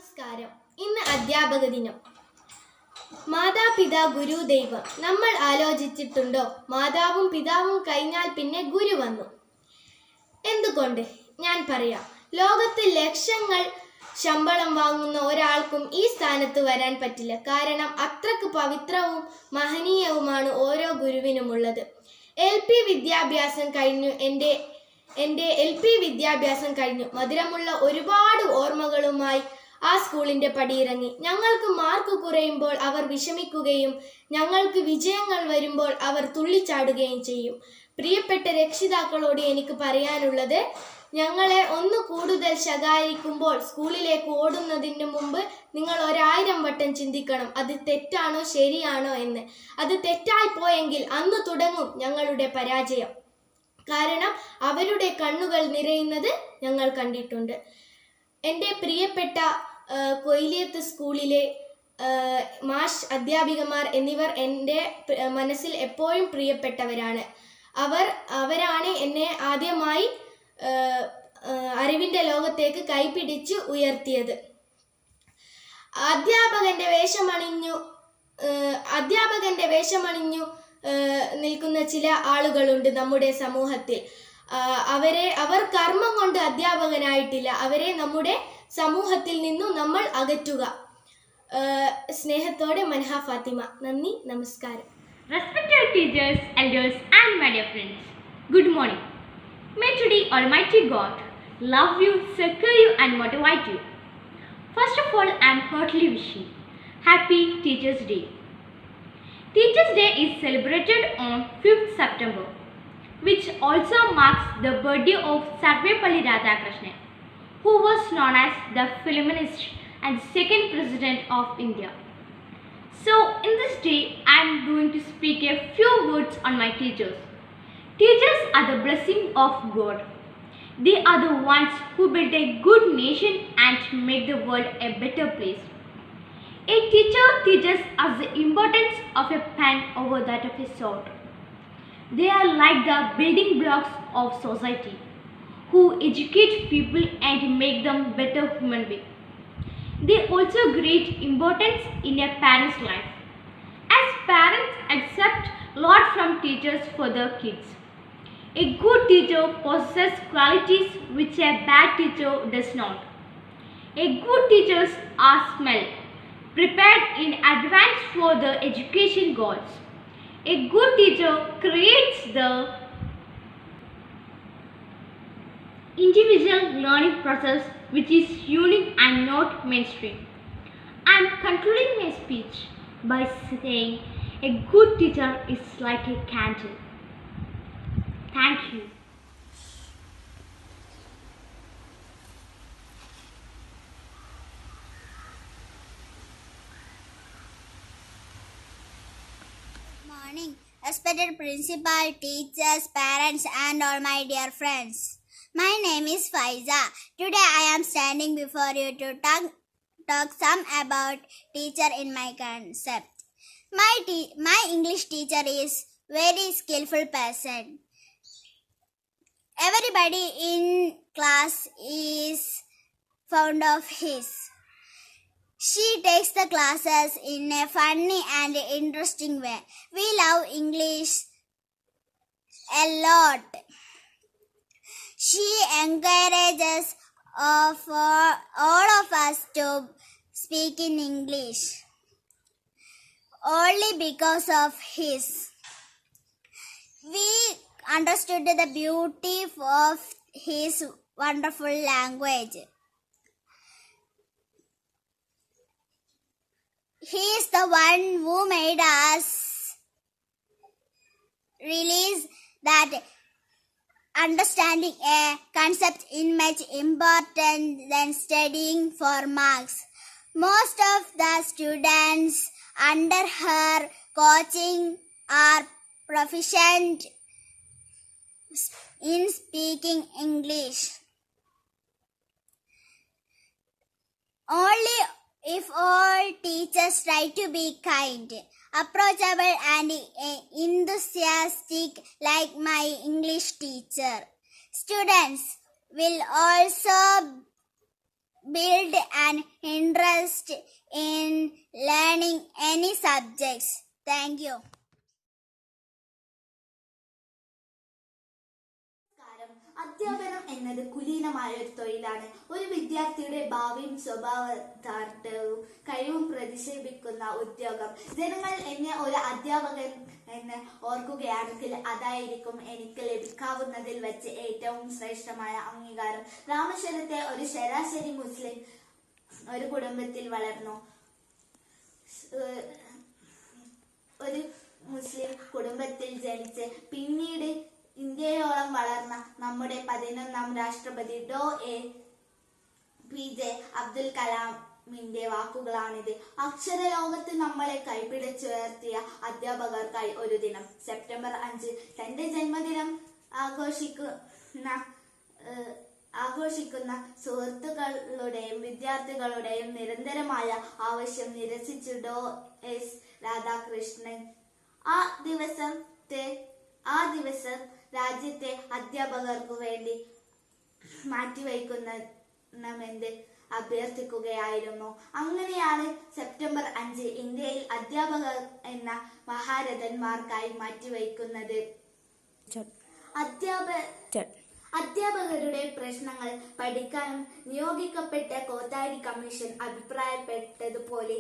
നമസ്കാരം. ഇന്ന് അധ്യാപക ദിനം. മാതാപിതാ ഗുരു ദൈവം. നമ്മൾ ആലോചിച്ചിട്ടുണ്ടോ? മാതാവും പിതാവും കഴിഞ്ഞാൽ പിന്നെ ഗുരു വന്നു. എന്തുകൊണ്ട്? ഞാൻ പറയാം. ലോകത്ത് ലക്ഷങ്ങൾ ശമ്പളം വാങ്ങുന്ന ഒരാൾക്കും ഈ സ്ഥാനത്ത് വരാൻ പറ്റില്ല. കാരണം അത്രക്ക് പവിത്രവും മഹനീയവുമാണ് ഓരോ ഗുരുവിനുമുള്ളത്. LP വിദ്യാഭ്യാസം കഴിഞ്ഞു. എൻ്റെ LP വിദ്യാഭ്യാസം കഴിഞ്ഞു. മധുരമുള്ള ഒരുപാട് ഓർമ്മകളുമായി ആ സ്കൂളിൻ്റെ പടിയിറങ്ങി. ഞങ്ങൾക്ക് മാർക്ക് കുറയുമ്പോൾ അവർ വിഷമിക്കുകയും ഞങ്ങൾക്ക് വിജയങ്ങൾ വരുമ്പോൾ അവർ തുള്ളിച്ചാടുകയും ചെയ്യും. പ്രിയപ്പെട്ട രക്ഷിതാക്കളോട് എനിക്ക് പറയാനുള്ളത്, ഞങ്ങളെ ഒന്ന് കൂടുതൽ ശകാരിക്കുമ്പോൾ സ്കൂളിലേക്ക് ഓടുന്നതിന് മുമ്പ് നിങ്ങൾ 1000 വട്ടം ചിന്തിക്കണം, അത് തെറ്റാണോ ശരിയാണോ എന്ന്. അത് തെറ്റായി പോയെങ്കിൽ അന്ന് തുടങ്ങും ഞങ്ങളുടെ പരാജയം. കാരണം അവരുടെ കണ്ണുകൾ നിറയുന്നത് ഞങ്ങൾ കണ്ടിട്ടുണ്ട്. എൻ്റെ പ്രിയപ്പെട്ട കൊയിലിയത്ത് സ്കൂളിലെ മാഷ്, അധ്യാപികമാർ എന്നിവർ എൻ്റെ മനസ്സിൽ എപ്പോഴും പ്രിയപ്പെട്ടവരാണ്. അവരാണ് എന്നെ ആദ്യമായി അറിവിൻ്റെ ലോകത്തേക്ക് കൈപിടിച്ച് ഉയർത്തിയത്. അധ്യാപകന്റെ വേഷമണിഞ്ഞു നിൽക്കുന്ന ചില ആളുകളുണ്ട് നമ്മുടെ സമൂഹത്തിൽ. അവർ കർമ്മം കൊണ്ട് അധ്യാപകനായിട്ടില്ല. അവരെ നമ്മുടെ സമൂഹത്തിൽ നിന്നും നമ്മൾ അകറ്റുക. സ്നേഹത്തോടെ മൻഹ ഫാത്തിമ. നന്ദി, നമസ്കാരം. Respected teachers, elders and my dear friends, good morning. May today Almighty God love you, secure you and motivate you. First of all, I am heartily wishing Happy Teachers Day. Teachers Day is celebrated on 5th September, which also marks the birthday of Sarvepalli Radhakrishnan, who was known as the Feminist and second President of India. So, in this day, I am going to speak a few words on my teachers. Teachers are the blessing of God. They are the ones who build a good nation and make the world a better place. A teacher teaches us the importance of a pen over that of a sword. They are like the building blocks of society, who educate people and make them better human beings. They also great importance in a parent's life, as parents accept a lot from teachers for their kids. A good teacher possesses qualities which a bad teacher does not. A good teachers are smell, prepared in advance for the education goals. A good teacher creates the individual learning process which is unique and not mainstream. I am concluding my speech by saying a good teacher is like a candle. Thank you. Morning, respected principal, teachers, parents and all my dear friends. My name is Faiza. Today I am standing before you to talk some about teacher in my concept. My English teacher is very skillful person. Everybody in class is fond of his. She takes the classes in a funny and interesting way. We love English a lot. She encourages all of us to speak in English only because of his. We understood the beauty of his wonderful language. He is the one who made us realize that understanding a concept is much important than studying for marks. Most of the students under her coaching are proficient in speaking English. Only if all teachers try to be kind, approachable and enthusiastic like my English teacher, students will also build an interest in learning any subjects. Thank you. അധ്യാപനം എന്നത് കുലീനമായ ഒരു തൊഴിലാണ്. ഒരു വിദ്യാർത്ഥിയുടെ ഭാവിയും സ്വഭാവദാർഢ്യവും കഴിവും പ്രതിഫലിപ്പിക്കുന്ന ഉദ്യോഗം. ജനങ്ങൾ എന്നെ ഒരു അധ്യാപകൻ എന്ന് ഓർക്കുകയാണെങ്കിൽ അതായിരിക്കും എനിക്ക് ലഭിക്കാവുന്നതിൽ വെച്ച് ഏറ്റവും ശ്രേഷ്ഠമായ അംഗീകാരം. രാമേശ്വരത്തെ ഒരു ശരാശരി മുസ്ലിം ഒരു കുടുംബത്തിൽ വളർന്നു. ഒരു മുസ്ലിം കുടുംബത്തിൽ ജനിച്ച് പിന്നീട് ഇന്ത്യയോളം വളർന്ന നമ്മുടെ 11ാം രാഷ്ട്രപതി ഡോ.എ.പി.ജെ. അബ്ദുൽ കലാമിന്റെ വാക്കുകളാണിത്. അക്ഷരലോകത്ത് നമ്മളെ കൈപിടിച്ചുയർത്തിയ അധ്യാപകർക്കായി ഒരു ദിനം. സെപ്റ്റംബർ 5 തന്റെ ജന്മദിനം ആഘോഷിക്കുന്ന സുഹൃത്തുക്കളുടെയും വിദ്യാർത്ഥികളുടെയും നിരന്തരമായ ആവശ്യം നിരസിച്ചു ഡോ.എസ്. രാധാകൃഷ്ണൻ ആ ദിവസം രാജ്യത്തെ അധ്യാപകർക്കു വേണ്ടി മാറ്റിവെക്കണമെന്ന് അഭ്യർത്ഥിക്കുകയായിരുന്നു. അങ്ങനെയാണ് സെപ്റ്റംബർ 5 ഇന്ത്യയിൽ അധ്യാപകർ എന്ന മഹാരഥന്മാർക്കായി മാറ്റിവെക്കുന്നത്. അധ്യാപകരുടെ പ്രശ്നങ്ങൾ പഠിക്കാനും നിയോഗിക്കപ്പെട്ട കോത്താരി കമ്മീഷൻ അഭിപ്രായപ്പെട്ടതുപോലെ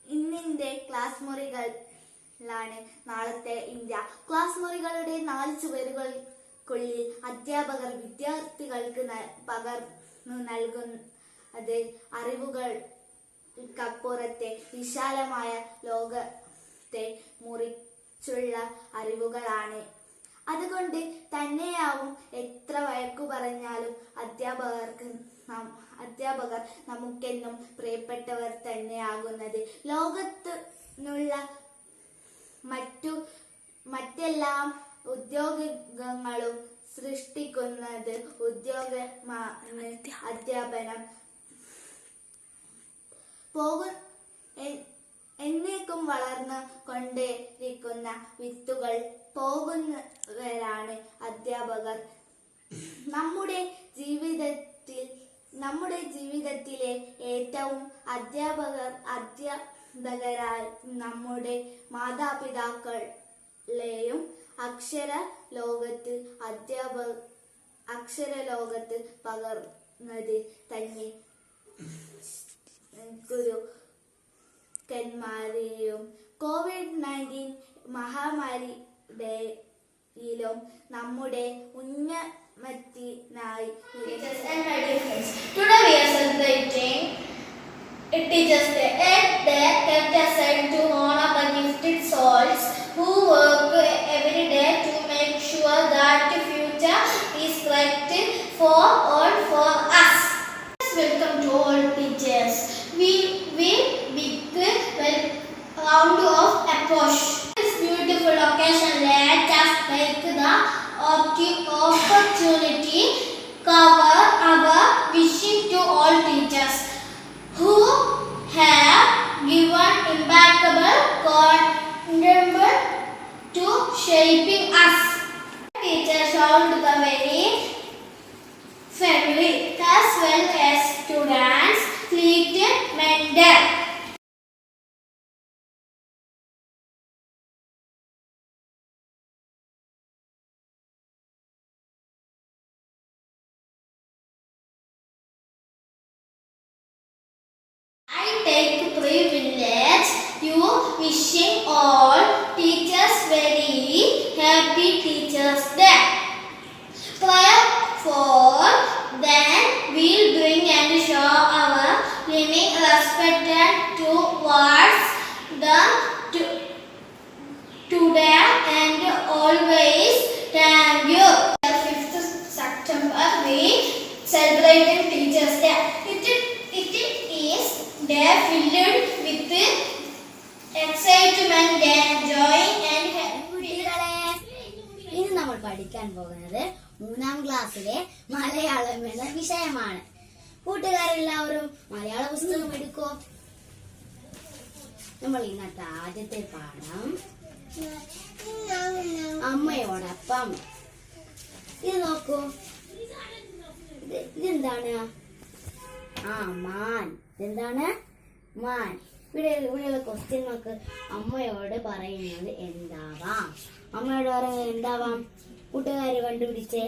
ഇന്നിന്റെ ക്ലാസ് മുറികളാണ് നാളത്തെ ഇന്ത്യ. ക്ലാസ് മുറികളുടെ 4 ചുവരുകൾക്കുള്ളിൽ അധ്യാപകർ വിദ്യാർത്ഥികൾക്ക് പകർന്നു നൽകുന്നത് അറിവുകൾക്കപ്പുറത്തെ വിശാലമായ ലോകത്തെ മുറിച്ചുള്ള അറിവുകളാണ്. അതുകൊണ്ട് തന്നെയാവും എത്ര വഴക്കു പറഞ്ഞാലും അധ്യാപകർ നമുക്കെന്നും പ്രിയപ്പെട്ടവർ തന്നെയാകുന്നത്. ലോകത്തിനുള്ള മറ്റെല്ലാം ഉദ്യോഗങ്ങളും സൃഷ്ടിക്കുന്നത് ഉദ്യോഗമാണ് അധ്യാപനം. എന്നേക്കും വളർന്നു കൊണ്ടേയിരിക്കുന്ന വിത്തുകൾ പോകുന്നവരാണ് അധ്യാപകർ. നമ്മുടെ ജീവിതത്തിലെ ഏറ്റവും അധ്യാപകരായി നമ്മുടെ മാതാപിതാക്കളെയും അക്ഷരലോകത്ത് പകർന്നത് തന്നെ ഗുരുക്കന്മാരെയും കോവിഡ്-19 മഹാമാരിയിലും നമ്മുടെ ഉന്നമനത്തിനായി. Today we are celebrating Teachers Day. At the kept aside to honor the gifted souls who work every day to make sure that the future is bright for all for us. Welcome to all teachers. We big round of applause. This beautiful occasion, let us make the opportunity cover our wishing to all teachers who have given impeccable contribution to shaping us. Teachers sound the very family as well as students, fleet mentor. I take privilege to wishing all teachers very happy Teachers Day. Prayer for then we'll bring and show our living respect towards them today and always. Thank you. 5th September we celebrating Teachers Day. It is day filled with excitement and joy and ഇന്ന് നമ്മൾ പഠിക്കാൻ പോകുന്നത് 3ാം ക്ലാസ്സിലെ മലയാളം എന്ന വിഷയമാണ്. കൂട്ടുകാരെല്ലാവരും മലയാള പുസ്തകം എടുക്കോ. നമ്മൾ ഇന്നത്തെ ആദ്യത്തെ പാഠം അമ്മയോടൊപ്പം. ഇത് നോക്കൂ. ഇതെന്താണ്? മാൻ. ഇതെന്താണ്? മാൻ. ഇവിടെയുള്ള ക്വസ്റ്റ്യങ്ങൾക്ക് അമ്മയോട് പറയുന്നത് എന്താവാം? അമ്മയോട് പറയുന്നത് എന്താവാം? കൂട്ടുകാര് കണ്ടുപിടിച്ചേ.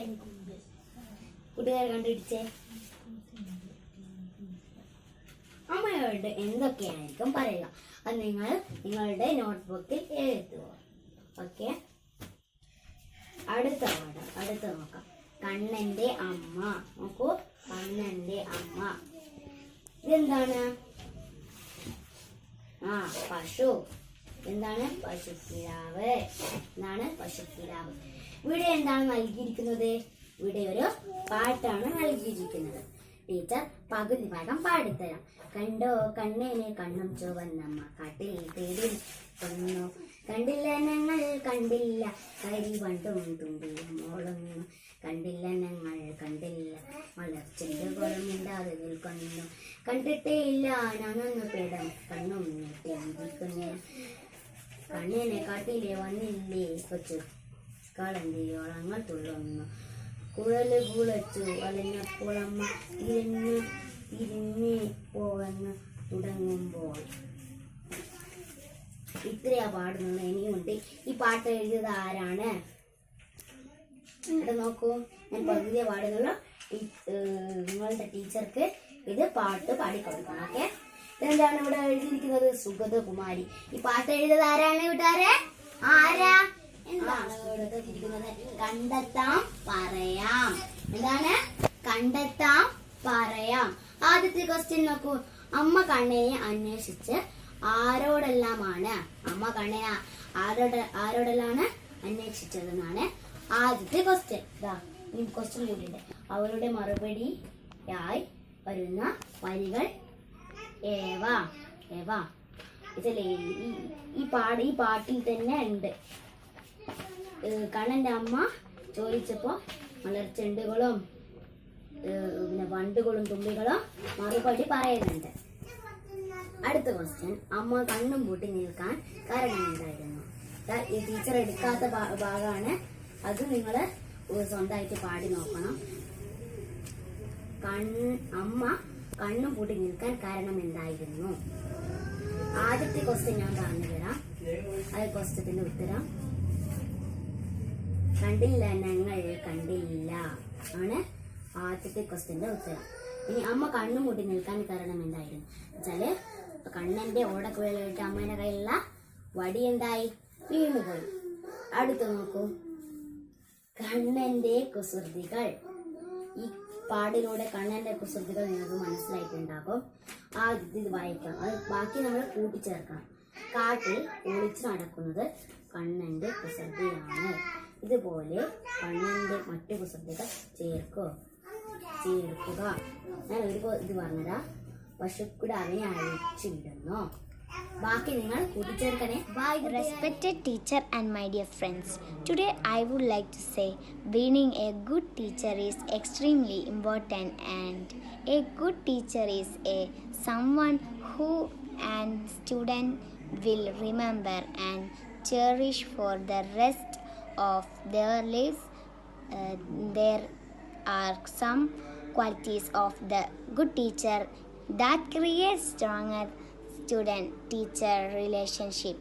അമ്മയോട് എന്തൊക്കെയായിരിക്കും പറയുക? അത് നിങ്ങൾ നിങ്ങളുടെ നോട്ട്ബുക്കിൽ എഴുതുക. ഓക്കെ, അടുത്ത നോക്കാം. കണ്ണന്റെ അമ്മ. നോക്കൂ, കണ്ണന്റെ അമ്മ. ഇതെന്താണ്? പശു. എന്താണ്? പശുക്കിടാവ്. പശുക്കിടാവ്. ഇവിടെ എന്താണ് നൽകിയിരിക്കുന്നത്? ഇവിടെ ഒരു പാട്ടാണ് നൽകിയിരിക്കുന്നത്. ടീച്ചർ പകുതി ഭാഗം പാടിത്തരാം. കണ്ടോ കണ്ണേനെ കണ്ണും ചുവന്നമ്മ കാട്ടിൽ തേടി കൊന്നു. കണ്ടില്ല ഞങ്ങൾ കണ്ടില്ല കരിവണ്ടും തുമ്പിയും മോളൊന്നും. കണ്ടില്ല ഞങ്ങൾ കണ്ടില്ല മലർച്ചെണ്ടുകളും മിണ്ടാതെ നിൽക്കുന്നു. കണ്ടിട്ടേ ഇല്ല ഞാനൊന്ന് പേടം കണ്ണും നീട്ടിയിരിക്കുന്നേ. കണ്ണിനെ കാട്ടിലെ വന്നില്ലേ കൊച്ചു കളന്തിയോളങ്ങൾ തുള്ളുന്നു. കുഴല് കുളച്ചു അലഞ്ഞപ്പോൾ അമ്മ തിരിഞ്ഞ് പോവെന്ന് തുടങ്ങുമ്പോൾ. ഇത്രയാ പാടുന്നത്. ഇനിയുണ്ട്. ഈ പാട്ട് എഴുതിയത് ആരാണ്? ഇവിടെ നോക്കൂ, ഞാൻ പകുതിയെ പാടുന്നുള്ളൂ. നിങ്ങളുടെ ടീച്ചർക്ക് ഇത് പാട്ട് പാടിക്കൊടുക്കണം. ഓക്കെ, ഇതെന്താണ് ഇവിടെ എഴുതിയിരിക്കുന്നത്? സുഗതകുമാരി. ഈ പാട്ട് എഴുതിയത് ആരാണ് കൂട്ടുകാരെ? ആരാ? എന്താണ് എഴുതിയിരിക്കുന്നത്? കണ്ടെത്താം പറയാം. എന്താണ്? കണ്ടെത്താം പറയാം. ആദ്യത്തെ ക്വസ്റ്റ്യൻ നോക്കൂ. അമ്മ കണ്ണനെ അന്വേഷിച്ച് ആരോടെല്ലാമാണ്? അമ്മ കണ്ണനെ ആരോടെല്ലാണ് അന്വേഷിച്ചതെന്നാണ് ആദ്യത്തെ ക്വസ്റ്റ്യൻ. ഈ ക്വസ്റ്റ്യൻ കൂടിയുണ്ട്. അവരുടെ മറുപടിയായി വരുന്ന വരികൾ ഏവ. ഇതിലെ ഈ പാട്ടിൽ തന്നെ ഉണ്ട്. കണ്ണന്റെ അമ്മ ചോദിച്ചപ്പോ മലർച്ചെണ്ടുകളും പിന്നെ വണ്ടുകളും തുമ്പികളും മറുപടി പറയുന്നുണ്ട്. അടുത്ത ക്വസ്റ്റ്യൻ. അമ്മ കണ്ണും പൂട്ടി നിൽക്കാൻ കാരണം എന്തായിരുന്നു? ഈ ടീച്ചർ എടുക്കാത്ത ഭാഗമാണ്. അത് നിങ്ങൾ സ്വന്തമായിട്ട് പാടി നോക്കണം. അമ്മ കണ്ണും പൂട്ടി നിൽക്കാൻ കാരണം എന്തായിരുന്നു? ആദ്യത്തെ ക്വസ്റ്റ്യൻ ഞാൻ പറഞ്ഞു തരാം. അത് ക്വസ്റ്റ്യത്തിന്റെ ഉത്തരം കണ്ടില്ല ഞങ്ങൾ കണ്ടില്ല ആണ് ആദ്യത്തെ ക്വസ്റ്റ്യന്റെ ഉത്തരം. ഇനി അമ്മ കണ്ണും പൂട്ടി നിൽക്കാൻ കാരണം എന്തായിരുന്നു വെച്ചാല് കണ്ണന്റെ ഓടക്കുഴലിട്ട് അമ്മയുടെ കയ്യിലുള്ള വടി എന്തായി? വീണുപോയി. അടുത്ത് നോക്കൂ. കണ്ണന്റെ കുസൃതികൾ. ഈ പാടിലൂടെ കണ്ണന്റെ കുസൃതികൾ നിങ്ങൾക്ക് മനസ്സിലായിട്ടുണ്ടാകും. ആദ്യത്തെ ഇത് വായിക്കാം. അത് ബാക്കി നമ്മൾ കൂട്ടിച്ചേർക്കണം. കാട്ടിൽ ഒളിച്ചു നടക്കുന്നത് കണ്ണന്റെ കുസൃതിയാണ്. ഇതുപോലെ കണ്ണന്റെ മറ്റു കുസൃതികൾ ചേർക്കുക. ഞാൻ ഒരു ഇത് പറഞ്ഞുതരാം. പശുക്കിടാവിനെ അഴിച്ചു വിടുന്നു. ബാക്കി നിങ്ങൾ കൂട്ടിച്ചേർക്കണേ. Respected teacher and my dear friends, today I would like to say being a good teacher is extremely important, and a good teacher is someone who and student will remember and cherish for the rest of their lives. There are some qualities of the good teacher that create stronger student-teacher relationship.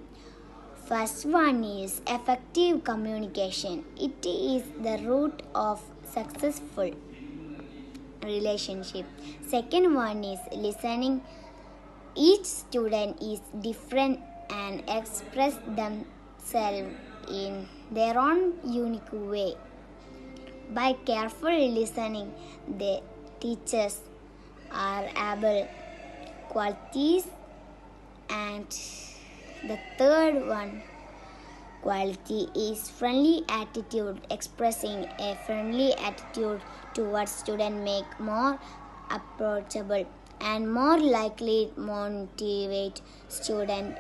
First one is effective communication. It is the root of successful relationship. Second one is listening. Each student is different and express themselves in their own unique way. By careful listening, the teachers are able qualities. And the third one quality is friendly attitude. Expressing a friendly attitude towards student make more approachable and more likely motivate student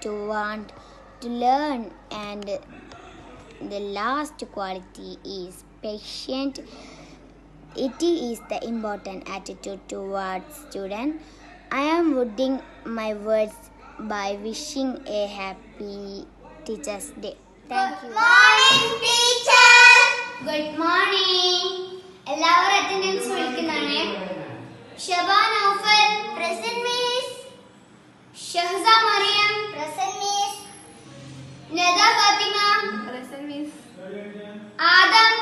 to want to learn. And the last quality is patient. It is the important attitude towards student. I am ending my words by wishing a happy Teachers' Day. Thank you. Morning, teacher. Good morning. എല്ലാവരും attendance വിളിക്കുന്നതാണേ. Neda Fatima. Present Miss. Adam.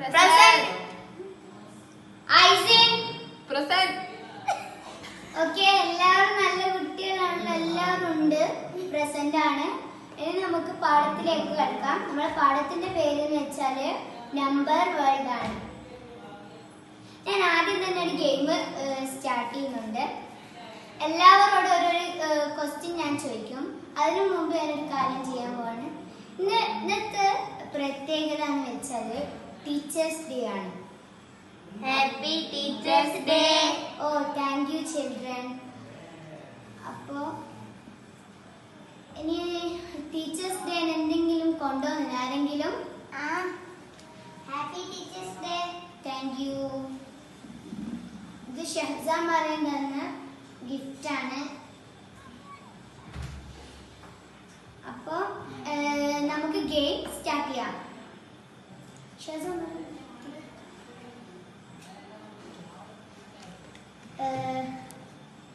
Present. Aisin. Present. Okay, എല്ലാവരും നല്ല കുട്ടികളാണ്, എല്ലാവരും ഉണ്ട്, present ആണ്. ഇനി നമുക്ക് പാഠത്തിലേക്ക് കിടക്കാം. നമ്മുടെ പാഠത്തിന്റെ പേര് എന്ന് വെച്ചാല് നമ്പർ വേൾഡ് ആണ്. ഞാൻ ആദ്യം തന്നെ ഒരു ഗെയിം സ്റ്റാർട്ട് ചെയ്യുന്നുണ്ട്. എല്ലാവരോടും ഓരോ ക്വസ്റ്റ്യൻ ഞാൻ ചോദിക്കും. അതിനു മുമ്പ് ഞാനൊരു കാര്യം ചെയ്യാൻ പോവാണ്. ഇന്നത്തെ പ്രത്യേകത എന്ന് വെച്ചാല് ടീച്ചേഴ്സ് ഡേ ആണ്. Happy Teachers Day. ഓ, താങ്ക് യു ചിൽഡ്രൻ. അപ്പോ ഇനി ടീച്ചേഴ്സ് ഡേ എന്തെങ്കിലും കൊണ്ടുവന്നു ആരെങ്കിലും? Happy teachers day. Thank you. ഇത് ഷഹ്സാൻ പറയുന്ന ഗിഫ്റ്റ് ആണ്. അപ്പോ നമുക്ക് ഗെയിം സ്റ്റാർട്ട് ചെയ്യാം. ഷഹ്സാൻ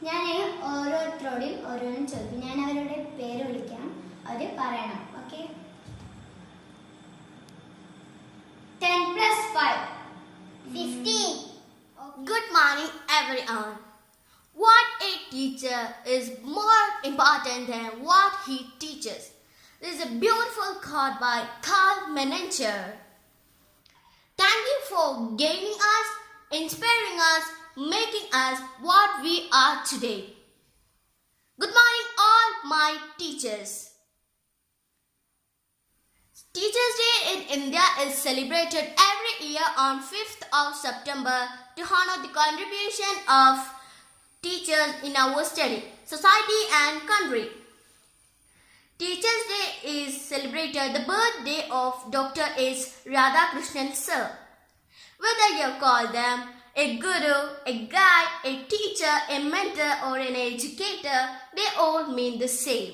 ഞാൻ ഓരോരുത്തരോടും ഓരോന്നും ചോദിക്കും. ഞാൻ അവരുടെ പേര് വിളിക്കാം, അവർ പറയണം. Okay? 10 + 5 15. Good morning, everyone. What a teacher is more important than what he teaches. This is a beautiful quote by Karl Menninger. Thank you for guiding us, inspiring us, making us what we are today. Good morning, all my teachers. Teachers' Day in India is celebrated every year on 5th of September to honor the contribution of teachers in our study, society and country. Teachers' Day is celebrated the birthday of Dr. S. Radhakrishnan sir. Whether you call them a guru, a guide, a teacher, a mentor or an educator, they all mean the same.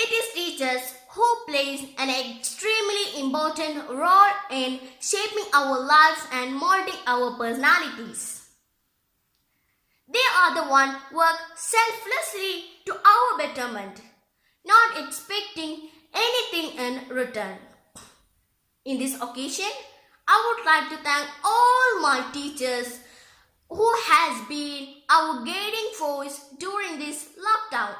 It is teachers who plays an extremely important role in shaping our lives and molding our personalities. They are the one who work selflessly to our betterment, not expecting anything in return. In this occasion, I would like to thank all my teachers who has been our guiding force during this lockdown.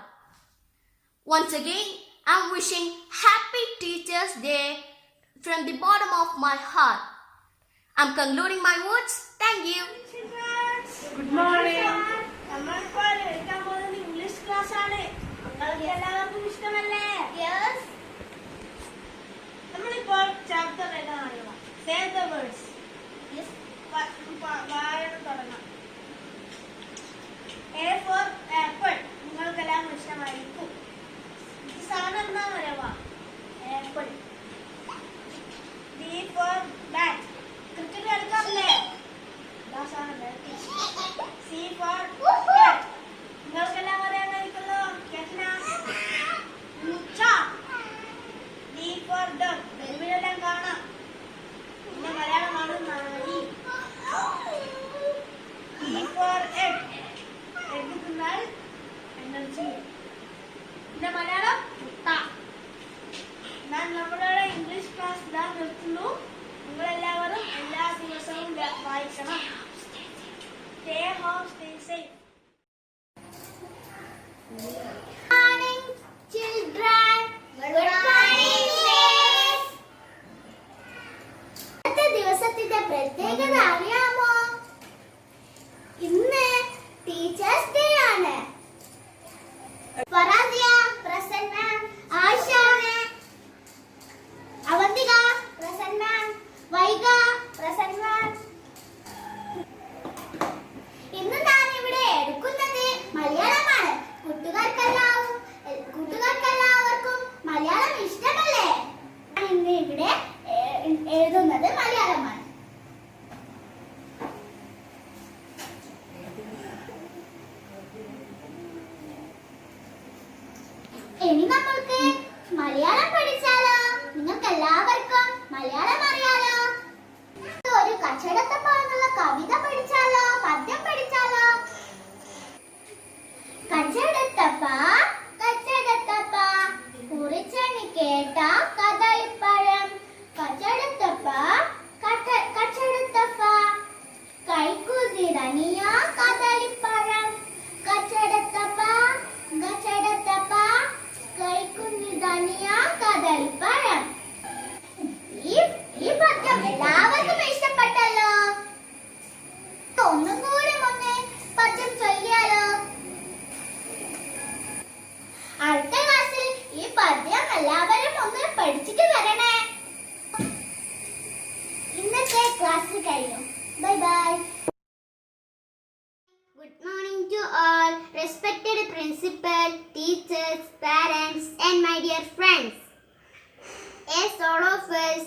Once again, I'm wishing Happy Teachers Day from the bottom of my heart. I'm concluding my words. Thank you. Good morning. നമ്മളിപ്പോൾ എടുക്കാൻ പോകുന്നത് English class ആണ്. നിങ്ങൾക്ക് എല്ലാവർക്കും ഇഷ്ടമല്ലേ? നമ്മളിപ്പോൾ chapter ഏതാണ്? Say the words. വായന തുടങ്ങാം. A for apple. നിങ്ങൾക്കെല്ലാം ഇഷ്ടമായിരിക്കും. ഈ സാധനം എന്താണെന്ന് അറിയാമോ? Apple. B for bat. Cricket കളിക്കാറില്ലേ? ഇതാ സാധനം. C for cat. നിങ്ങൾക്കെല്ലാം അറിയാമായിരിക്കുമല്ലോ. കേട്ടിനാ? മുച്ച. D for dog. വെലുവിലെല്ലാം കാണാം. പിന്നെ മലയാളമാണ് നായി. E for egg. എഗ്ഗ് തിന്നാൽ എനർജി. പിന്നെ മലയാളം മുട്ട. ഞാൻ നമ്മളുടെ ഇംഗ്ലീഷ് ക്ലാസ് ഇതാ നിർത്തുന്നു. നിങ്ങളെല്ലാവരും എല്ലാ ദിവസവും വായിക്കണം. Stay home, stay safe. morning, children. Good morning, miss. ഇന്നത്തെ ദിവസത്തിന്റെ പ്രത്യേകത അറിയാമോ? ഇന്ന് ടീച്ചേഴ്സ് ഡേ ആണ്. Farasiya present ma'am, Ayisha Avantika present ma'am, Vaiga present ma'am. ഇന്ന് ഞാൻ ഇവിടെ എടുക്കുന്നത് മലയാളമാണ്. കൂട്ടുകാർക്കെല്ലാവർക്കും മലയാളം ഇഷ്ടമല്ലേ? ഞാൻ ഇന്ന് ഇവിടെ എഴുതുന്നത് മലയാളമാണ്. ഇനി നമ്മൾക്ക് മലയാളം പഠിച്ചാലോ? നിങ്ങൾക്ക് എല്ലാവർക്കും മലയാളം അറിയാലോ? ഒരു കച്ചടത്തപ്പ എന്നുള്ള കവിത പഠിച്ചാലോ? പദ്യം പഠിച്ചാലോ? കച്ചടത്തപ്പ കച്ചടത്തപ്പ ഇന്നത്തെ ക്ലാസ് കഴിഞ്ഞു. Bye bye. Good morning to all, respected principal, teachers, parents, and my dear friends. As all of us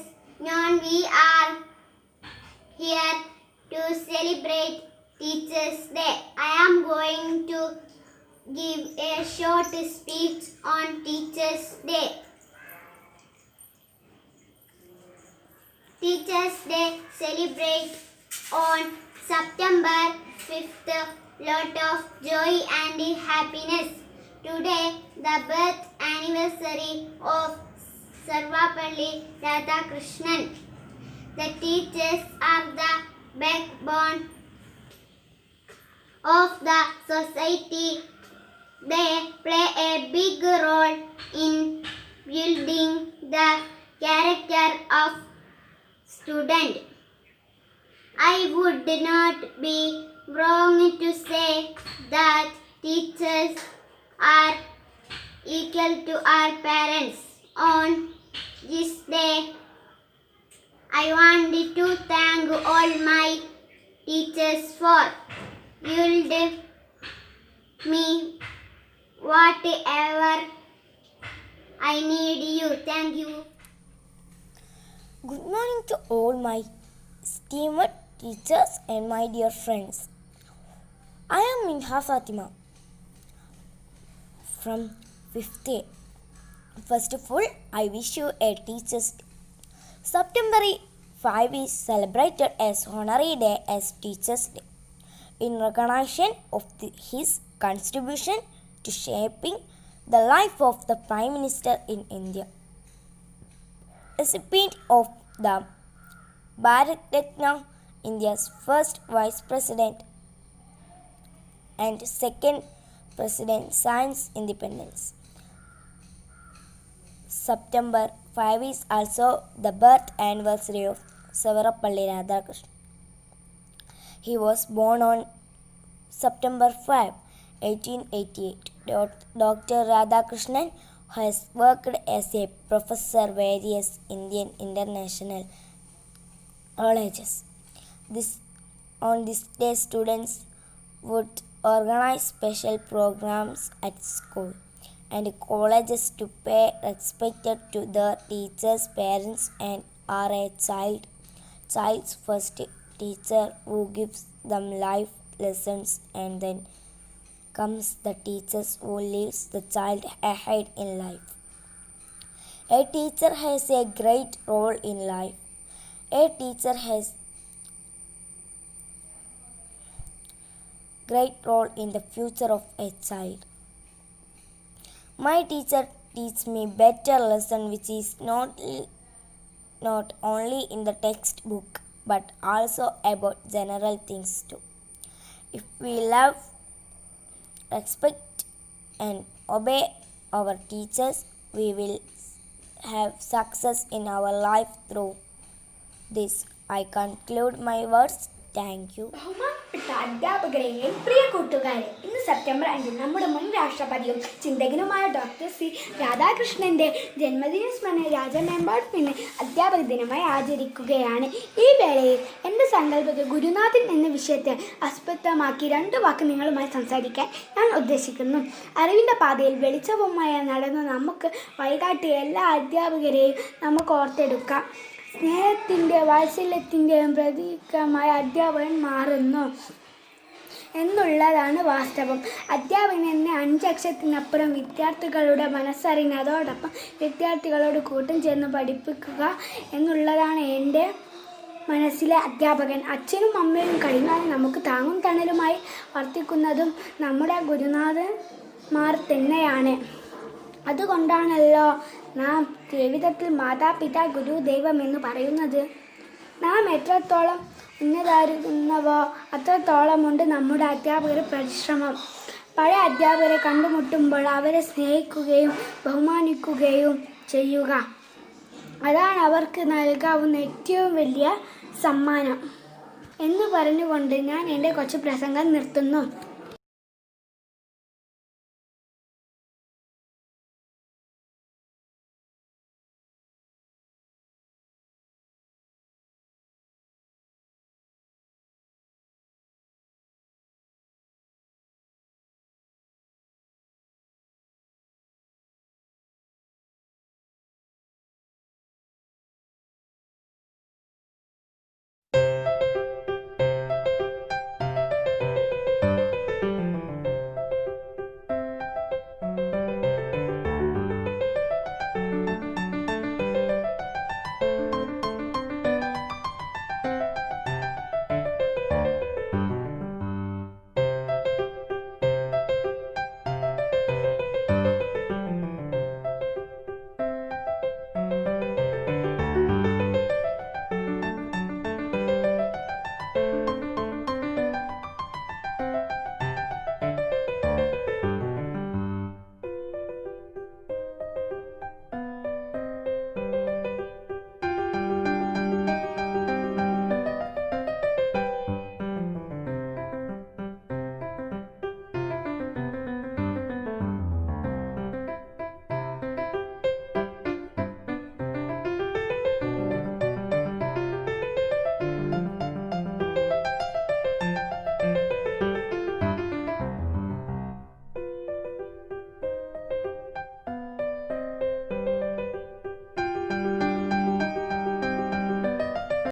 know, we are here to celebrate Teachers' Day. I am going to give a short speech on Teachers' Day. Teachers' Day celebrate on September 5th. Lot of joy and happiness. Today, the birth anniversary of Sarvapalli Radhakrishnan. The teachers are the backbone of the society. They play a big role in building the character of student. I would not be wrong to say that teachers are equal to our parents. On this day, I want to thank all my teachers for building me whatever I need you. Thank you. Good morning to all my esteemed teachers and my dear friends. I am Minha Fatima from 5th A. First of all, I wish you a Teachers' Day. September 5 is celebrated as Honorary Day as Teachers' Day in recognition of his contribution to shaping the life of the Prime Minister in India. Recipient of the Bharat Ratna, India's first Vice President and second President since independence. September 5 is also the birth anniversary of Sarvapalli Radhakrishnan. He was born on September 5, 1888. Dr. Radhakrishnan has worked as a professor various Indian international colleges. On this day, students would organize special programs at school and colleges to pay respect to their teachers, parents, and are a child's first teacher who gives them life lessons, and then comes the teachers who leads the child ahead in life. A teacher has a great role in life. A teacher has great role in the future of a child. My teacher teaches me better lesson which is not only in the textbook but also about general things too. If we love, respect and obey our teachers, we will have success in our life through this. I conclude my words. Thank you. ബഹുമാനപ്പെട്ട അധ്യാപകരെയും പ്രിയ കൂട്ടുകാരെ, ഇന്ന് September 5 നമ്മുടെ മുൻ രാഷ്ട്രപതിയും ചിന്തകനുമായ doctor C രാധാകൃഷ്ണന്റെ ജന്മദിന സ്മരണ രാജ്യമെമ്പാടും ഇന്ന് അധ്യാപക ദിനമായി ആചരിക്കുകയാണ്. ഈ വേളയിൽ എൻ്റെ സങ്കല്പത്തിൽ ഗുരുനാഥൻ എന്ന വിഷയത്തെ ആസ്പദമാക്കി 2 വാക്ക് നിങ്ങളുമായി സംസാരിക്കാൻ ഞാൻ ഉദ്ദേശിക്കുന്നു. അറിവിൻ്റെ പാതയിൽ വെളിച്ചവുമായി നടന്ന നമുക്ക് വഴികാട്ടിയ എല്ലാ അധ്യാപകരെയും നമുക്ക് ഓർത്തെടുക്കാം. സ്നേഹത്തിൻ്റെ വാത്സല്യത്തിൻ്റെയും പ്രതീകമായി അധ്യാപകൻ മാറുന്നു എന്നുള്ളതാണ് വാസ്തവം. അധ്യാപകൻ എന്നെ 5 അക്ഷരത്തിനപ്പുറം വിദ്യാർത്ഥികളുടെ മനസ്സറിഞ്ഞ് അതോടൊപ്പം വിദ്യാർത്ഥികളോട് കൂട്ടം ചേർന്ന് പഠിപ്പിക്കുക എന്നുള്ളതാണ് എൻ്റെ മനസ്സിലെ അധ്യാപകൻ. അച്ഛനും അമ്മയും കഴിഞ്ഞാൽ നമുക്ക് താങ്ങും തണലുമായി വർത്തിക്കുന്നതും നമ്മുടെ ഗുരുനാഥന്മാർ തന്നെയാണ്. അതുകൊണ്ടാണല്ലോ നാം ജീവിതത്തിൽ മാതാപിതാ ഗുരു ദൈവം എന്ന് പറയുന്നത്. നാം എത്രത്തോളം ഉന്നതായിരുന്നവോ അത്രത്തോളമുണ്ട് നമ്മുടെ അധ്യാപകരുടെ പരിശ്രമം. പഴയ അധ്യാപകരെ കണ്ടുമുട്ടുമ്പോൾ അവരെ സ്നേഹിക്കുകയും ബഹുമാനിക്കുകയും ചെയ്യുക. അതാണ് അവർക്ക് നൽകാവുന്ന ഏറ്റവും വലിയ സമ്മാനം എന്ന് പറഞ്ഞുകൊണ്ട് ഞാൻ എൻ്റെ കൊച്ചു പ്രസംഗം നിർത്തുന്നു.